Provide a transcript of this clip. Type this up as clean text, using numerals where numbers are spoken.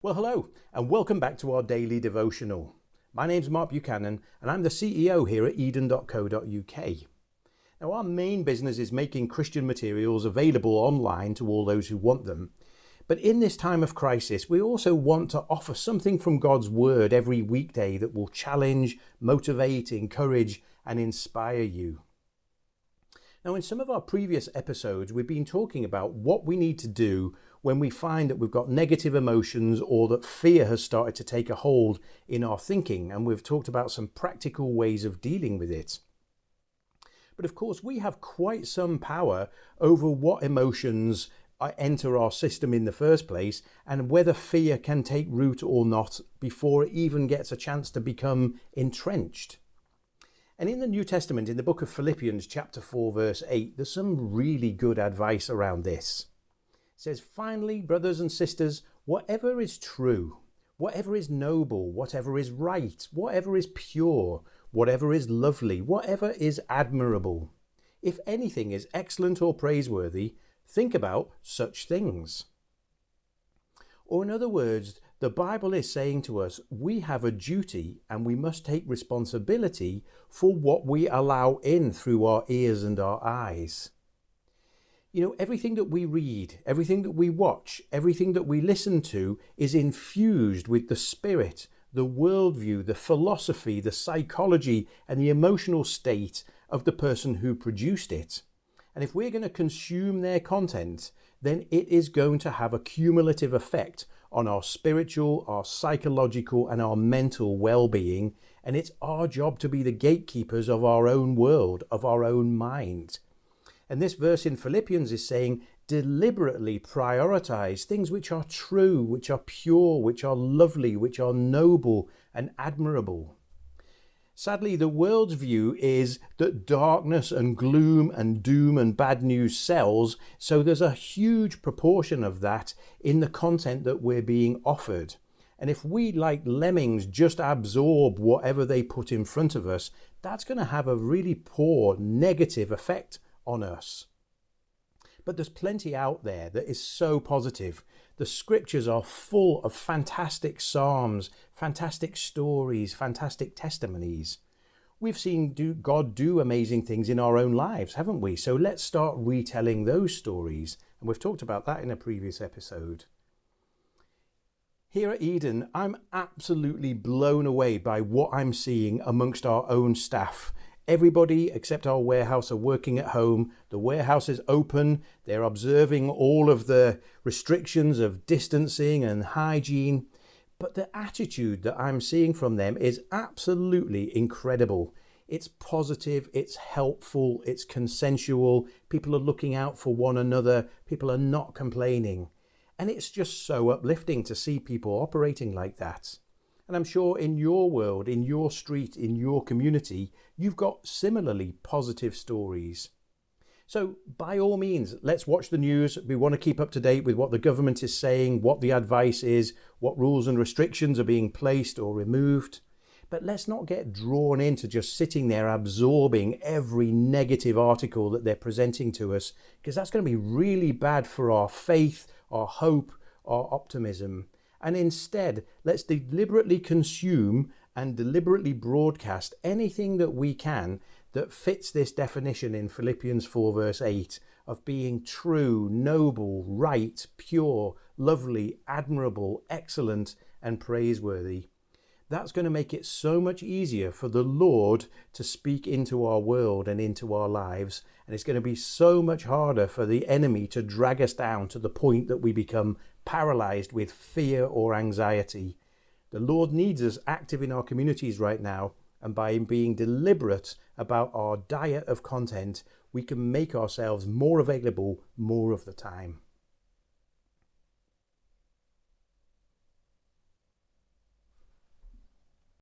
Well, hello, and welcome back to our daily devotional. My name's Mark Buchanan, and I'm the CEO here at Eden.co.uk. Now, our main business is making Christian materials available online to all those who want them. But in this time of crisis, we also want to offer something from God's Word every weekday that will challenge, motivate, encourage, and inspire you. Now, in some of our previous episodes, we've been talking about what we need to do when we find that we've got negative emotions or that fear has started to take a hold in our thinking, and we've talked about some practical ways of dealing with it. But of course, we have quite some power over what emotions enter our system in the first place and whether fear can take root or not before it even gets a chance to become entrenched. And in the New Testament, in the book of Philippians chapter 4 verse 8, there's some really good advice around this. It says, "Finally, brothers and sisters, whatever is true, whatever is noble, whatever is right, whatever is pure, whatever is lovely, whatever is admirable, if anything is excellent or praiseworthy, think about such things." Or in other words, the Bible is saying to us, we have a duty and we must take responsibility for what we allow in through our ears and our eyes. You know, everything that we read, everything that we watch, everything that we listen to is infused with the spirit, the worldview, the philosophy, the psychology, and the emotional state of the person who produced it. And if we're going to consume their content, then it is going to have a cumulative effect on our spiritual, our psychological, and our mental well-being. And it's our job to be the gatekeepers of our own world, of our own mind. And this verse in Philippians is saying, deliberately prioritize things which are true, which are pure, which are lovely, which are noble and admirable. Sadly, the world's view is that darkness and gloom and doom and bad news sells, so there's a huge proportion of that in the content that we're being offered. And if we, like lemmings, just absorb whatever they put in front of us, that's going to have a really poor negative effect on us. But there's plenty out there that is so positive. The scriptures are full of fantastic psalms, fantastic stories, fantastic testimonies. We've seen God do amazing things in our own lives, haven't we? So let's start retelling those stories. And we've talked about that in a previous episode. Here at Eden, I'm absolutely blown away by what I'm seeing amongst our own staff. Everybody except our warehouse are working at home. The warehouse is open. They're observing all of the restrictions of distancing and hygiene. But the attitude that I'm seeing from them is absolutely incredible. It's positive, it's helpful, it's consensual. People are looking out for one another. People are not complaining. And it's just so uplifting to see people operating like that. And I'm sure in your world, in your street, in your community, you've got similarly positive stories. So by all means, let's watch the news. We want to keep up to date with what the government is saying, what the advice is, what rules and restrictions are being placed or removed. But let's not get drawn into just sitting there absorbing every negative article that they're presenting to us, because that's going to be really bad for our faith, our hope, our optimism. And instead, let's deliberately consume and deliberately broadcast anything that we can that fits this definition in Philippians 4 verse 8 of being true, noble, right, pure, lovely, admirable, excellent, and praiseworthy. That's going to make it so much easier for the Lord to speak into our world and into our lives. And it's going to be so much harder for the enemy to drag us down to the point that we become paralyzed with fear or anxiety. The Lord needs us active in our communities right now. And by being deliberate about our diet of content, we can make ourselves more available more of the time.